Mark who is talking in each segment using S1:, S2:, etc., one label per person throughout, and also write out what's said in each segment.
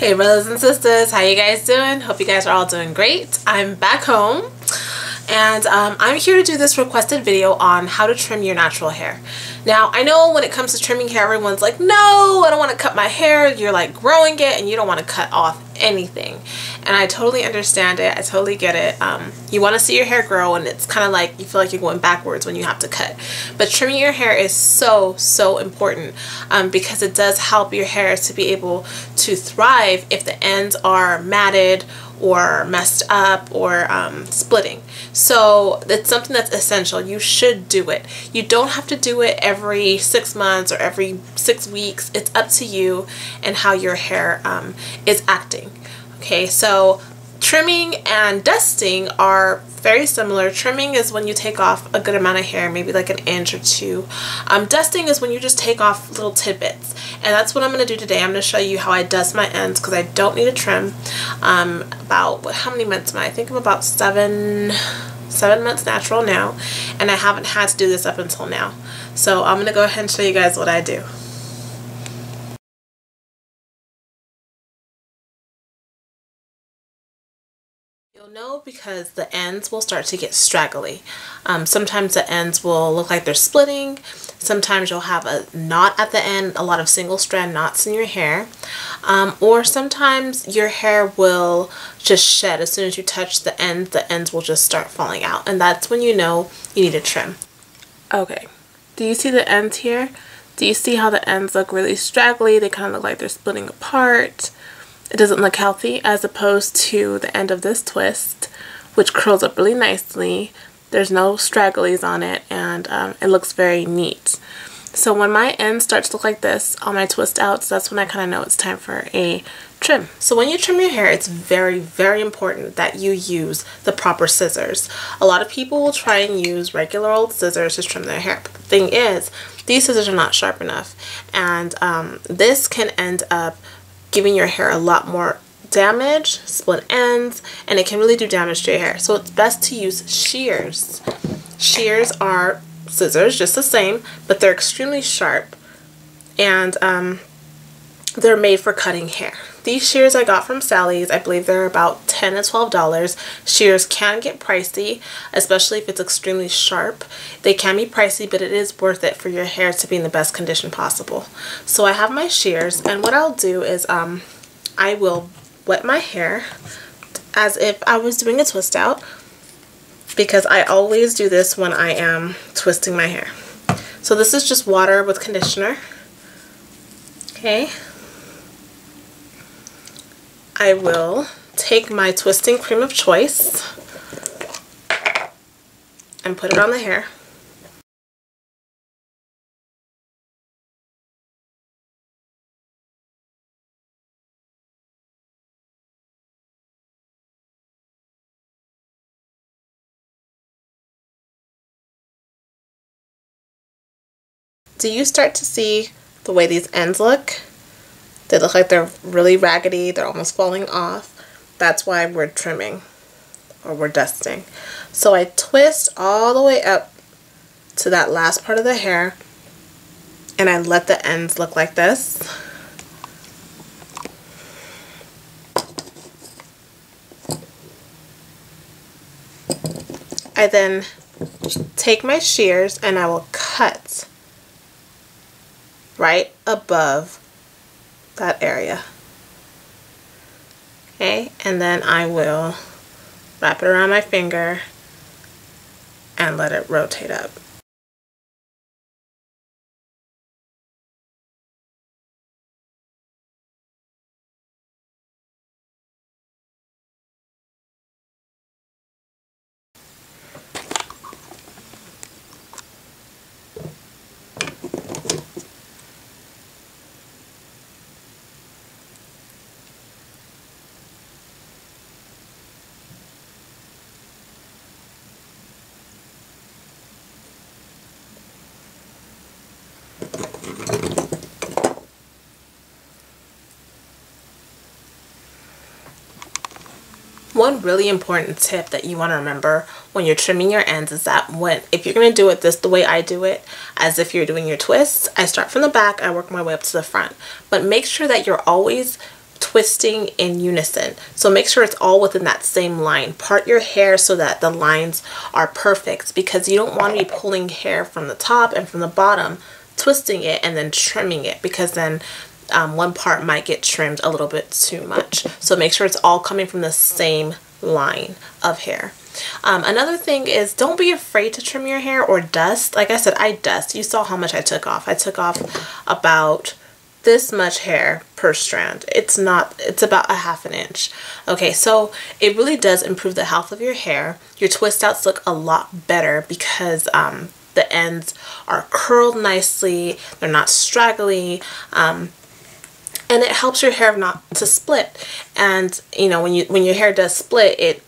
S1: Hey brothers and sisters, how you guys doing? Hope you guys are all doing great. I'm back home and I'm here to do this requested video on how to trim your natural hair. Now I know when it comes to trimming hair, everyone's like, no, I don't want to cut my hair. You're like growing it and you don't want to cut off anything. And I totally understand it. I totally get it. You want to see your hair grow and it's kind of like you feel like you're going backwards when you have to cut. But trimming your hair is so important because it does help your hair to be able to thrive if the ends are matted or messed up or splitting. So it's something that's essential. You should do it. You don't have to do it every 6 months or every 6 weeks. It's up to you and how your hair is acting. Okay, so trimming and dusting are very similar. Trimming is when you take off a good amount of hair, maybe like 1 inch or 2. Dusting is when you just take off little tidbits. And that's what I'm going to do today. I'm going to show you how I dust my ends because I don't need a trim. About, how many months am I? I think I'm about 7 months natural now. And I haven't had to do this up until now. So I'm going to go ahead and show you guys what I do. You'll know because the ends will start to get straggly. Sometimes the ends will look like they're splitting. Sometimes you'll have a knot at the end, a lot of single strand knots in your hair. Or sometimes your hair will just shed. As soon as you touch the ends will just start falling out. And that's when you know you need a trim. Okay, do you see the ends here? Do you see how the ends look really straggly? They kind of look like they're splitting apart. It doesn't look healthy as opposed to the end of this twist, which curls up really nicely. There's no stragglies on it and it looks very neat. So when my ends start to look like this on my twist outs, that's when I kind of know it's time for a trim. So when you trim your hair, it's very important that you use the proper scissors. A lot of people will try and use regular old scissors to trim their hair. But the thing is, these scissors are not sharp enough. And this can end up giving your hair a lot more damage, split ends, and it can really do damage to your hair. So it's best to use shears. Shears are scissors, just the same, but they're extremely sharp and they're made for cutting hair. These shears I got from Sally's. I believe they're about $10 to $12. Shears can get pricey, especially if it's extremely sharp. They can be pricey, but it is worth it for your hair to be in the best condition possible. So I have my shears, and what I'll do is I will wet my hair as if I was doing a twist out, because I always do this when I am twisting my hair. So this is just water with conditioner. Okay. I will take my twisting cream of choice and put it on the hair. Do you start to see the way these ends look? They look like they're really raggedy. They're almost falling off. That's why we're trimming or we're dusting. So I twist all the way up to that last part of the hair and I let the ends look like this. I then take my shears and I will cut right above that area. Okay, and then I will wrap it around my finger and let it rotate up. One really important tip that you want to remember when you're trimming your ends is that if you're going to do it the way I do it, as if you're doing your twists, I start from the back, I work my way up to the front. But make sure that you're always twisting in unison. So make sure it's all within that same line. Part your hair so that the lines are perfect, because you don't want to be pulling hair from the top and from the bottom, twisting it and then trimming it, because then one part might get trimmed a little bit too much. So make sure it's all coming from the same line of hair. Another thing is, don't be afraid to trim your hair or dust. Like I said, I dust. You saw how much I took off. I took off about this much hair per strand. It's about a 1/2 inch. Okay, so it really does improve the health of your hair. Your twist outs look a lot better because the ends are curled nicely, they're not straggly, and it helps your hair not to split. And you know, when your hair does split, it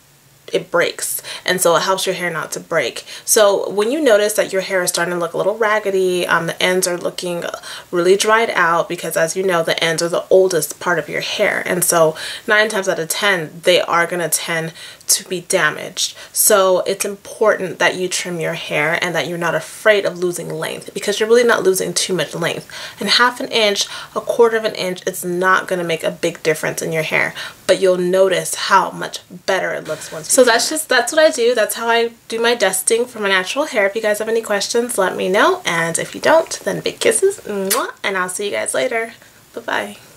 S1: breaks, and so it helps your hair not to break. So when you notice that your hair is starting to look a little raggedy, the ends are looking really dried out, because as you know, the ends are the oldest part of your hair, and so 9 times out of 10 they are going to tend to be damaged. So it's important that you trim your hair and that you're not afraid of losing length, because you're really not losing too much length. And 1/2 inch, 1/4 inch, it's not going to make a big difference in your hair, but you'll notice how much better it looks once. So that's what I do. That's how I do my dusting for my natural hair. If you guys have any questions, let me know, and if you don't, then big kisses, and I'll see you guys later. Bye bye.